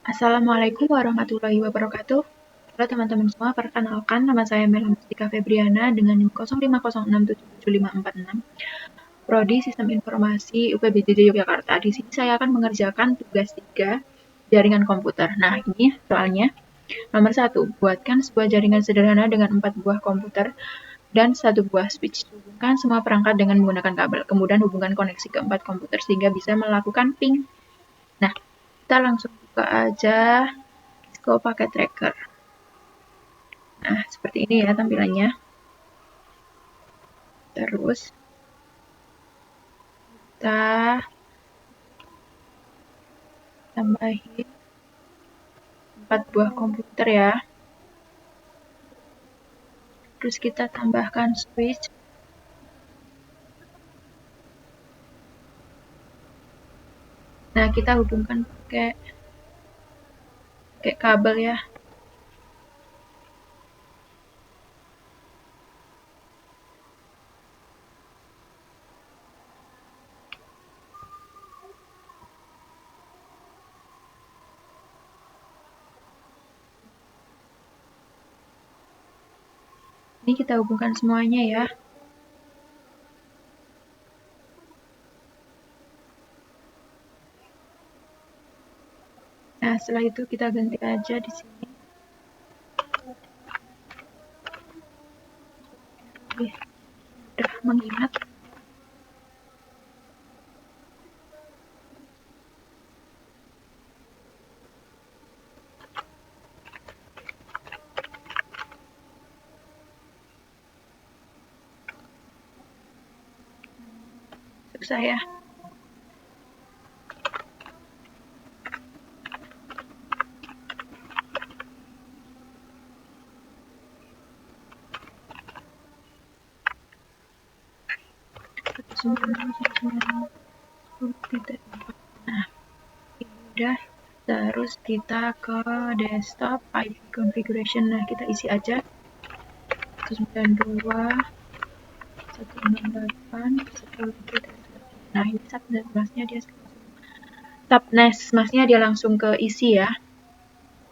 Assalamualaikum warahmatullahi wabarakatuh. Halo teman-teman semua, perkenalkan nama saya Mela Mustika Febriana dengan NIM 0506777546, Prodi Sistem Informasi UPBJJ Yogyakarta. Di sini saya akan mengerjakan tugas 3 jaringan komputer. Nah, ini soalnya. Nomor 1, buatkan sebuah jaringan sederhana dengan 4 buah komputer dan 1 buah switch. Hubungkan semua perangkat dengan menggunakan kabel. Kemudian hubungkan koneksi ke 4 komputer sehingga bisa melakukan ping. Nah, kita langsung buka aja Cisco Packet Tracker. Nah, seperti ini ya tampilannya. Terus kita tambahin 4 buah komputer ya. Terus kita tambahkan switch. Nah, kita hubungkan pakai kabel ya. Ini kita hubungkan semuanya ya. Nah, setelah itu kita ganti aja di sini. Udah mengingat. Susah ya. Nah, ini udah. Terus kita ke desktop IP configuration. Nah, kita isi aja 192 168 10. Nah, ini subnetnya dia subnetnya dia langsung ke isi ya.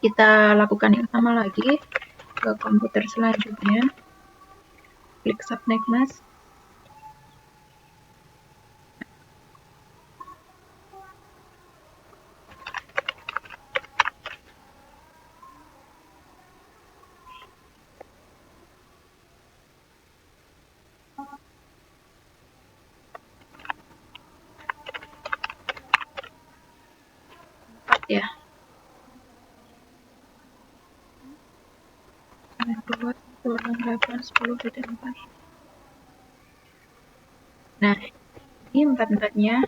Kita lakukan yang sama lagi ke komputer selanjutnya. Klik subnet mas. Ya. 2.168.10.4. Nah, ini empat-empatnya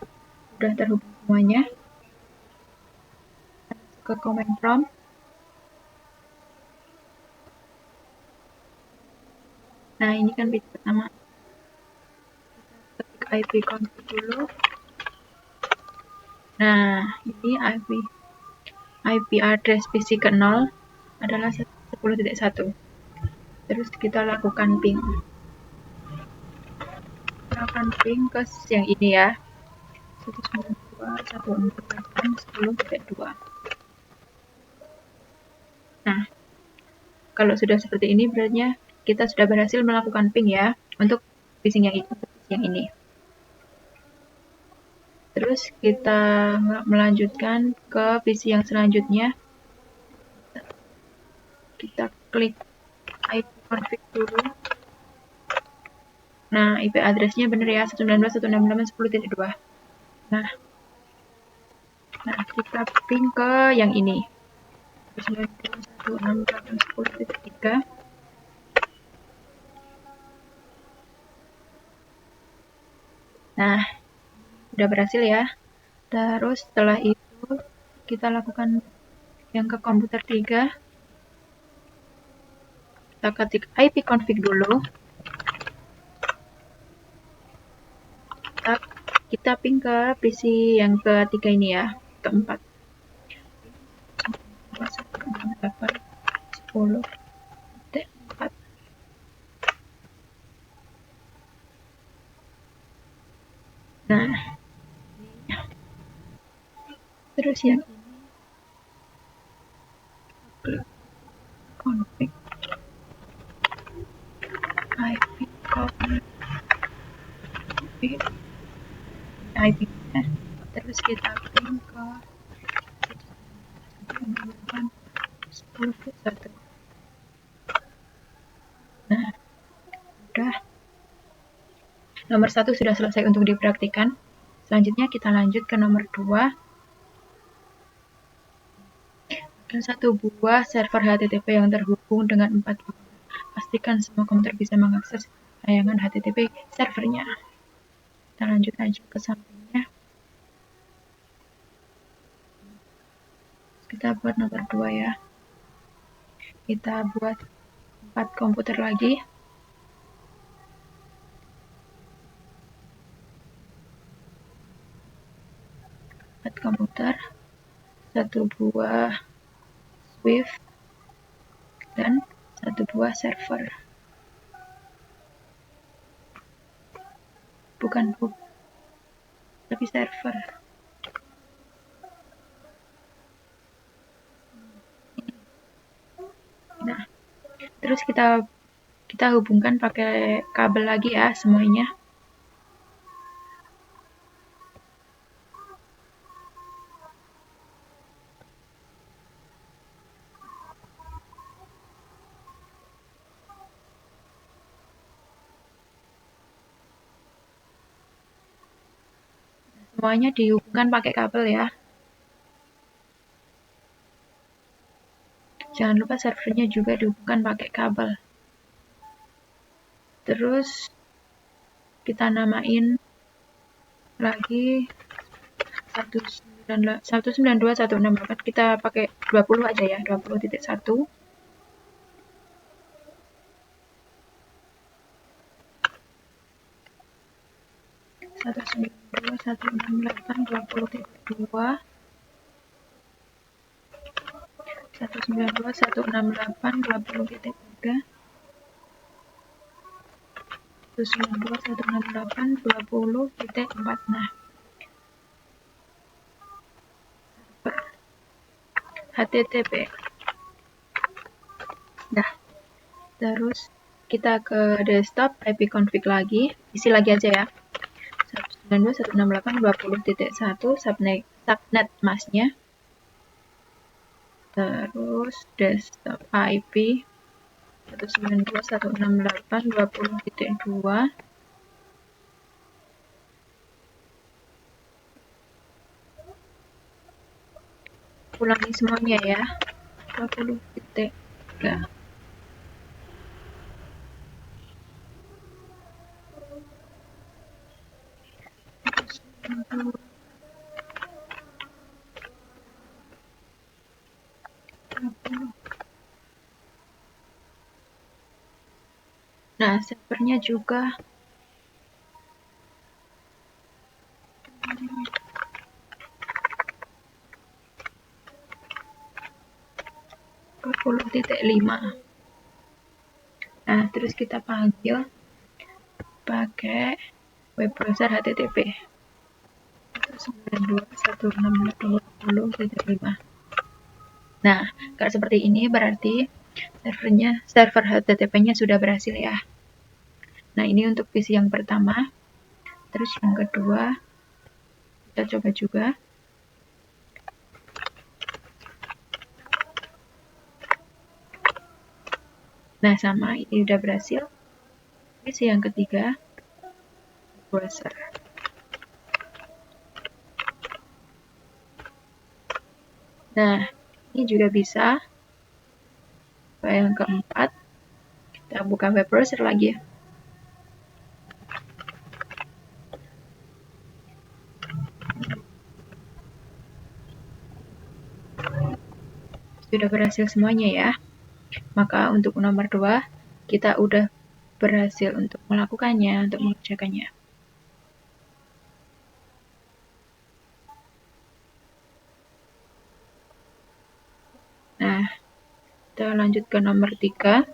udah terhubung semuanya. Ke command prompt. Nah, ini kan bit pertama. Ketik IP config dulu. Nah, ini IP address PC ke 0 adalah 10.1. Terus kita lakukan ping. Lakukan ping ke yang ini ya. 192.168.10.2. Nah, kalau sudah seperti ini berarti kita sudah berhasil melakukan ping ya untuk phishing yang ini. Terus kita melanjutkan ke PC yang selanjutnya. Kita klik IP config dulu. Nah, IP address-nya benar ya, 192.168.10.2. Nah, kita ping ke yang ini. 192.168.10.3. Nah, udah berhasil ya. Terus setelah itu kita lakukan yang ke komputer 3. Kita ketik IP config dulu. Kita ping ke PC yang ketiga ini ya, keempat. 10.4. Nah, terus yang ini klik config IP config IP-nya, terus kita pin ke 10.1. Nah, udah. Nomor 1 sudah selesai untuk dipraktikkan. Selanjutnya kita lanjut ke nomor 2. Dan 1 buah server HTTP yang terhubung dengan 4 komputer. Pastikan semua komputer bisa mengakses layanan HTTP servernya. Kita lanjut aja ke sampingnya. Kita buat nomor 2 ya. Kita buat 4 komputer lagi. 4 komputer, 1 buah Swift, dan 1 buah server. Bukan hub, tapi server. Nah, terus kita hubungkan pakai kabel lagi ya semuanya. Semuanya dihubungkan pakai kabel ya. Jangan lupa servernya juga dihubungkan pakai kabel. Terus kita namain lagi 192.168. Kita pakai 20 aja ya, 20.1. Satu 192.168.20.3. Nah, HTTP. Nah, terus kita ke desktop, IP config lagi, isi lagi aja ya. 192.168.20.1 subnet masknya. Terus desktop IP 192.168.20.2. Ulangi semuanya ya. 20.3. Nah, servernya juga .5. Nah, terus kita panggil pakai web browser HTTP 192.168.20.5. Nah, kalau seperti ini berarti server HTTP-nya sudah berhasil ya. Nah, ini untuk PC yang pertama. Terus yang kedua, kita coba juga. Nah, sama, ini udah berhasil. PC yang ketiga, browser. Nah, ini juga bisa. Yang keempat, kita buka web browser lagi. Sudah berhasil semuanya ya. Maka untuk nomor 2, kita udah berhasil untuk melakukannya, untuk mengerjakannya. Nah, kita lanjut ke nomor 3.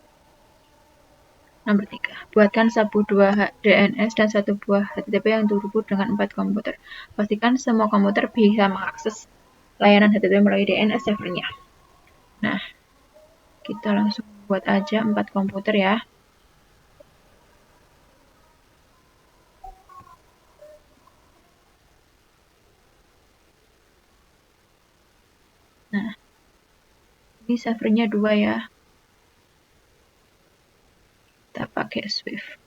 Nomor 3, buatkan 1 buah DNS dan 1 buah HTTP yang terhubung dengan 4 komputer. Pastikan semua komputer bisa mengakses layanan HTTP melalui DNS servernya. Nah, Kita langsung buat aja 4 komputer ya. Nah, ini servernya 2 ya. Kita pakai Swift.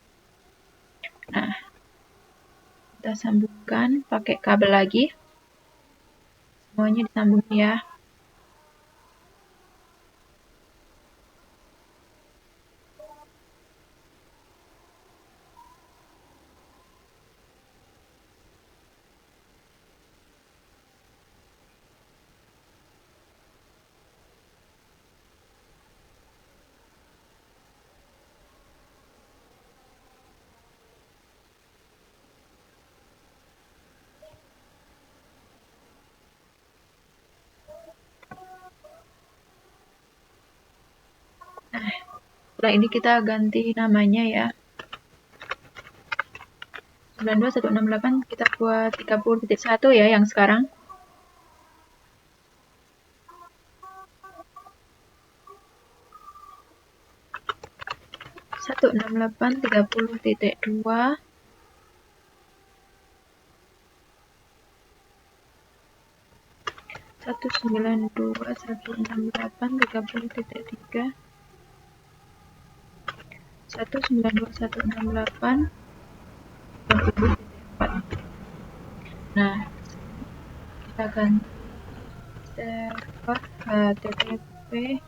Nah, kita sambungkan pakai kabel lagi. Semuanya disambung ya. Nah, setelah ini kita ganti namanya ya. 92168 kita buat 30.1 ya yang sekarang. Satu enam delapan 30.2 192.168 30.3 192.168 30.4. Nah, kita ganti server HTTP.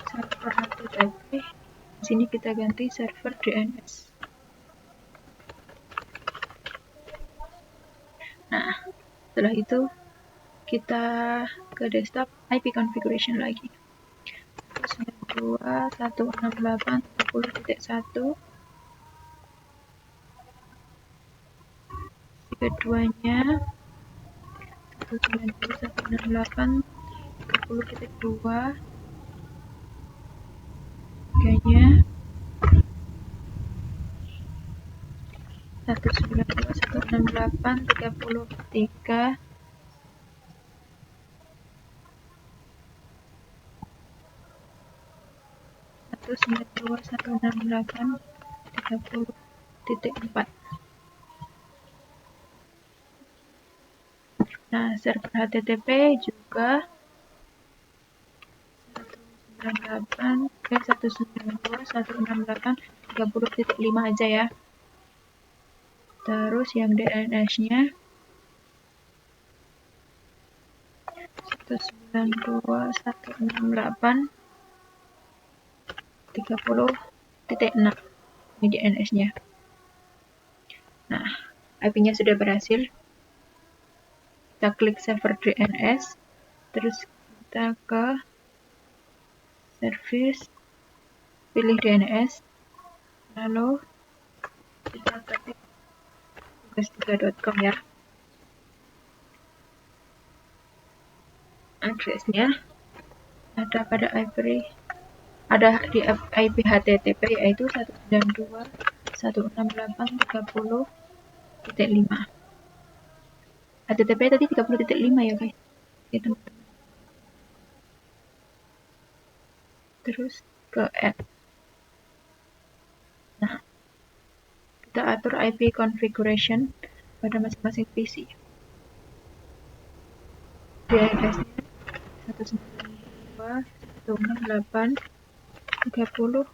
Server HTTP. Di sini kita ganti server DNS. Nah, setelah itu kita ke desktop IP configuration lagi. 192.168.30.1 keduanya 192.168.30.2 tiganya 192.168.30.3 192.168.30.4. Nah, server HTTP juga 192.168.30.5 aja ya. Terus yang DNS-nya 192.168.30.6 ini DNS-nya. Nah, IP-nya sudah berhasil. Kita klik server DNS, terus kita ke service, pilih DNS, lalu kita ketik tugas3.com ya. Address-nya ada pada di IP HTTP yaitu 192.168.30.5. HTTP tadi 30.5 ya guys. Oke, teman-teman. Terus ke add. Nah, kita atur IP configuration pada masing-masing PC. DNS-nya 192.168.30.6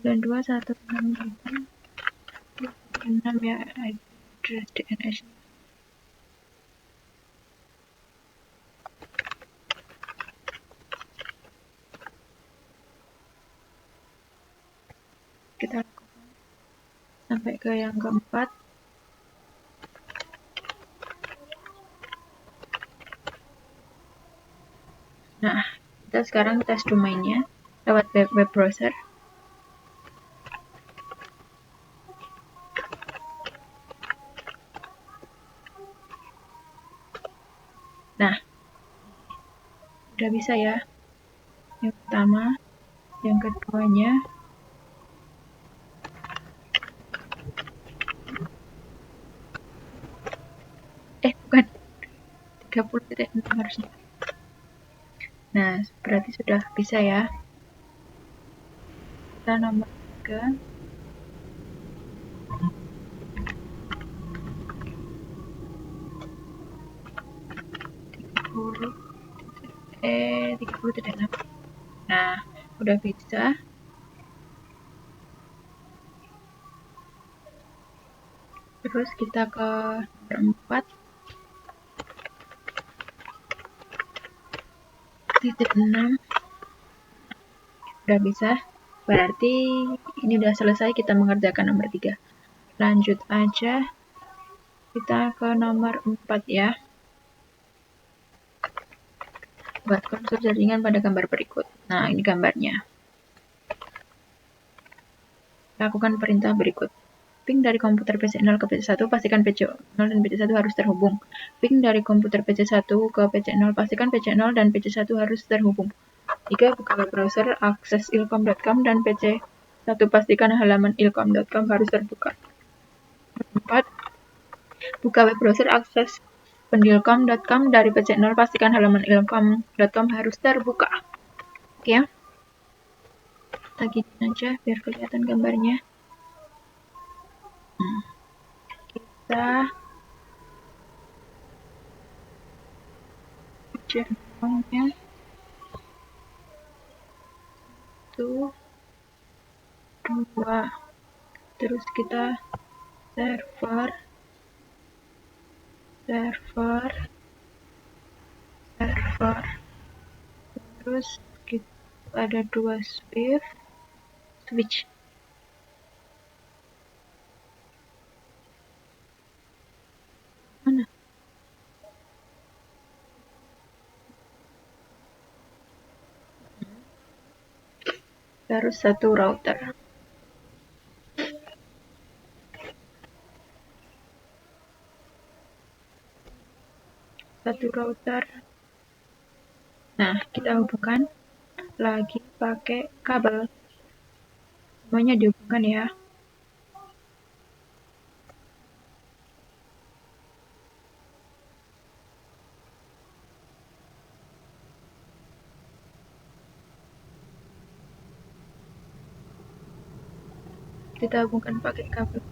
292.168.30.6 ya address DNS. Kita lakukan sampai ke yang keempat. Nah, kita sekarang tes domainnya lewat web browser. Nah, udah bisa ya. Yang pertama, Yang keduanya bukan 30.6 harusnya. Nah, berarti sudah bisa ya. Kita nomor 3. Nah, udah bisa. Terus kita ke nomor 4. Titik 6. Udah bisa. Berarti ini udah selesai kita mengerjakan nomor 3. Lanjut aja. Kita ke nomor 4 ya. Buat kontur jaringan pada gambar berikut. Nah, ini gambarnya. Lakukan perintah berikut. Ping dari komputer PC0 ke PC1, pastikan PC0 dan PC1 harus terhubung. Ping dari komputer PC1 ke PC0, pastikan PC0 dan PC1 harus terhubung. 3. Buka web browser, akses ilkom.com dan PC1, pastikan halaman ilkom.com harus terbuka. 4. Buka web browser, akses pendilkom.com dari PC0, pastikan halaman ilkom.com harus terbuka. Oke ya. Kita gini aja biar kelihatan gambarnya. Kita channelnya itu 2, terus kita server, terus kita ada 2 switch. Mana? Terus 1 router. Nah, kita hubungkan lagi pakai kabel. Semuanya dihubungkan ya. Kita hubungkan pakai kabel.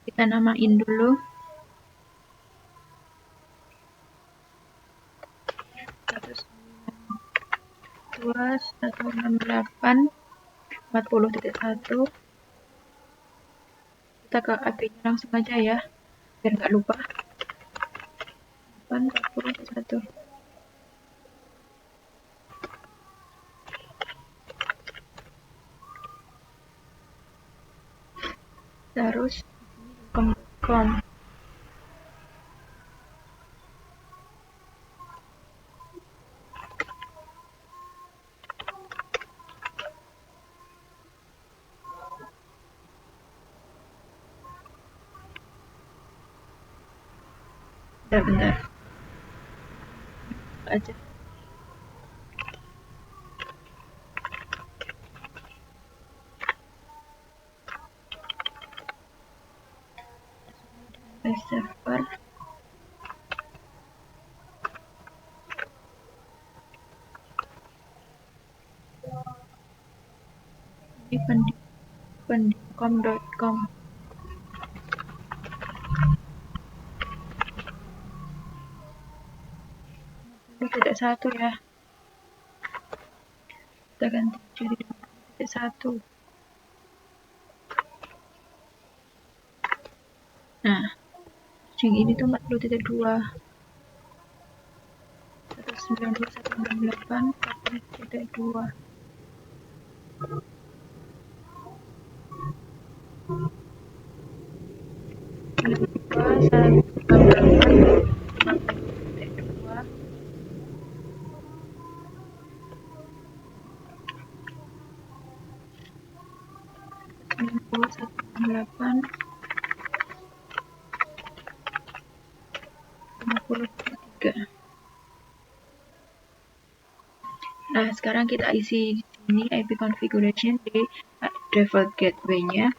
Kita namain dulu. Terus 168.40.1. Kita ke IP-nya langsung aja ya, biar nggak lupa. 40.1. Terus com. Bentar aja. Server. Ini pendilkom.com. Tidak 1 ya. Kita ganti jadi 1. Nah, yang ini tuh 40.2. 192.168.40.2. 168.50.3. Nah, sekarang kita isi di sini IP configuration di default gateway-nya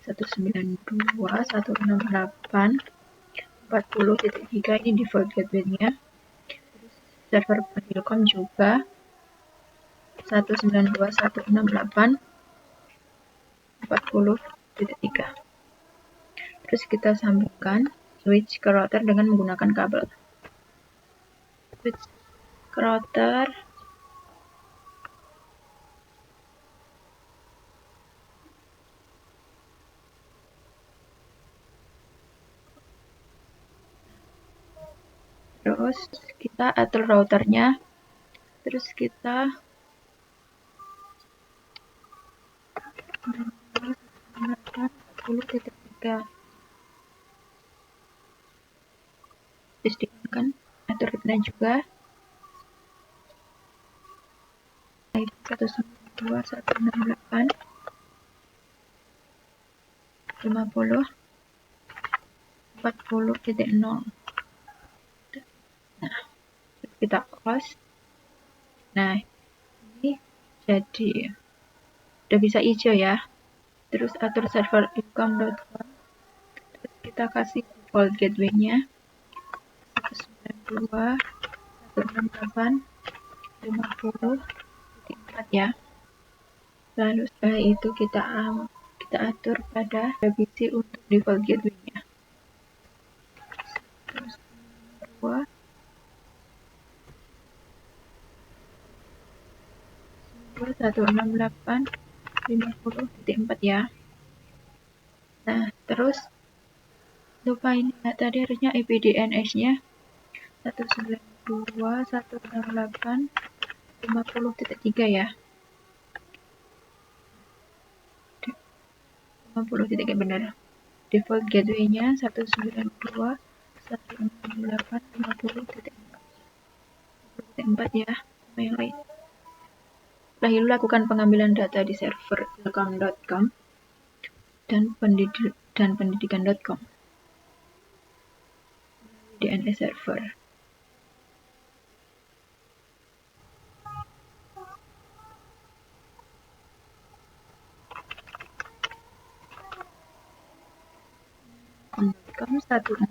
192.168.40.3. Ini default gateway-nya. Server Pandilkom juga 192.168.40.3. Terus kita sambungkan switch ke router dengan menggunakan kabel. Switch ke router. Terus kita atur routernya. Terus kita kan atur ritnya juga 192.168.50.0. Nah, kita close. Nah, ini jadi udah bisa hijau ya. Terus atur server income.com. Terus kita kasih default gateway-nya 192.168.50.4 ya. Lalu setelah itu kita atur pada revisi untuk default gateway-nya 168.50.4 ya. Nah, terus lupa ini tadi harusnya IP DNS-nya 192.168.50.3 ya. 50.3 benar. Default gateway-nya 192.168.50.4 ya, sama yang lain. Setelah itu lakukan pengambilan data di server telkom.com dan pendidikan.com DNS server. Telkom 50.2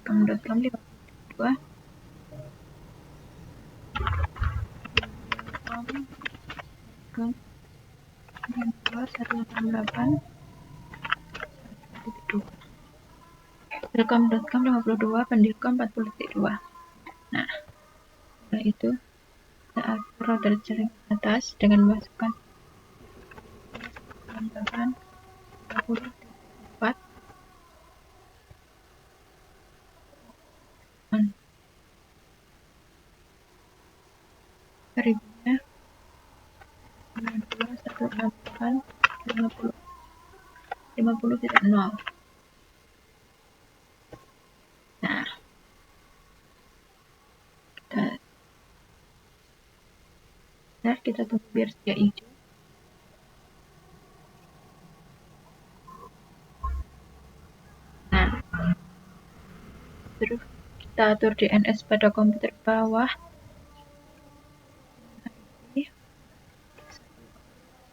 telkom.com 52 telkom.com 52 pendilkom 40.2. Nah, setelah itu kita atur router jaring atas dengan memasukkan 50.4 ribunya 50.0. Nah, kita tunggu biar dia hijau. Nah, terus kita atur DNS pada komputer bawah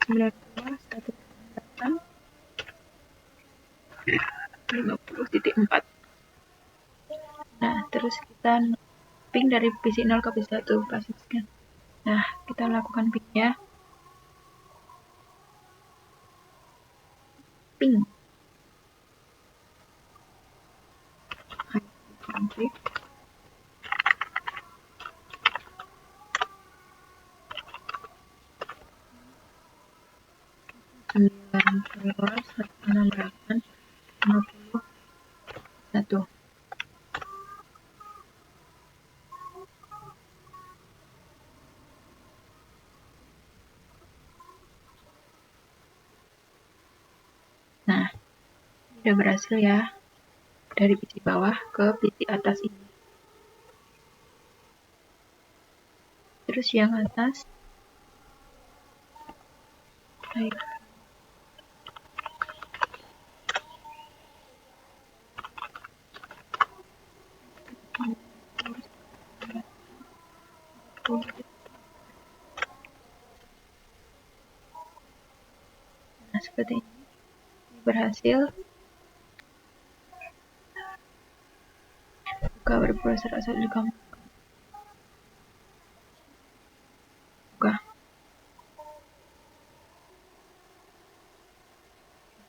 92.168.50.4. Nah, terus kita ping dari PC 0 ke PC 1 pasiskan. Nah, kita lakukan ping-nya. Ping. Konflik. Nah, udah berhasil ya dari PC bawah ke PC atas ini. Terus yang atas, baik. Nah, seperti ini. Berhasil. Buka web browser asal kamu. Buka.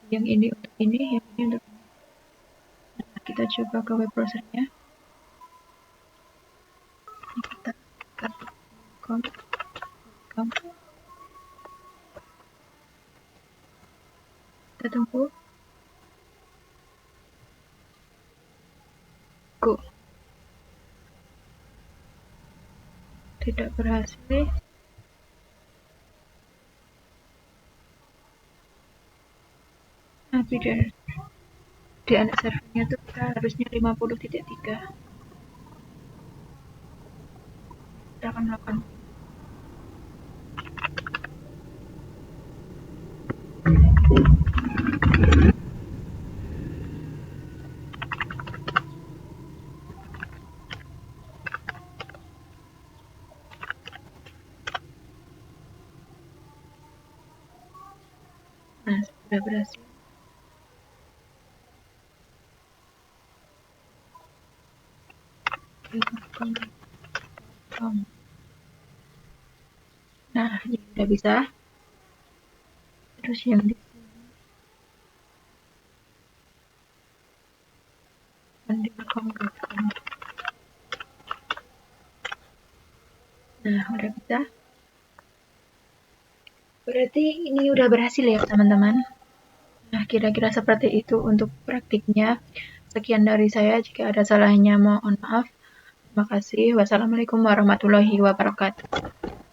Yang ini untuk ini, yang ini untuk ini. Nah, kita coba ke web browsernya. Ini kita com. Kita tunggu. Go. Tidak berhasil. Tapi di anak servernya tuh kita harusnya 50.3. Kita akan melakukan nah, sudah berhasil. Nah, ini sudah bisa. Terus yang di sini nah, udah bisa. Berarti ini udah berhasil ya, teman-teman. Nah, kira-kira seperti itu untuk praktiknya. Sekian dari saya. Jika ada salahnya, mohon maaf. Terima kasih. Wassalamualaikum warahmatullahi wabarakatuh.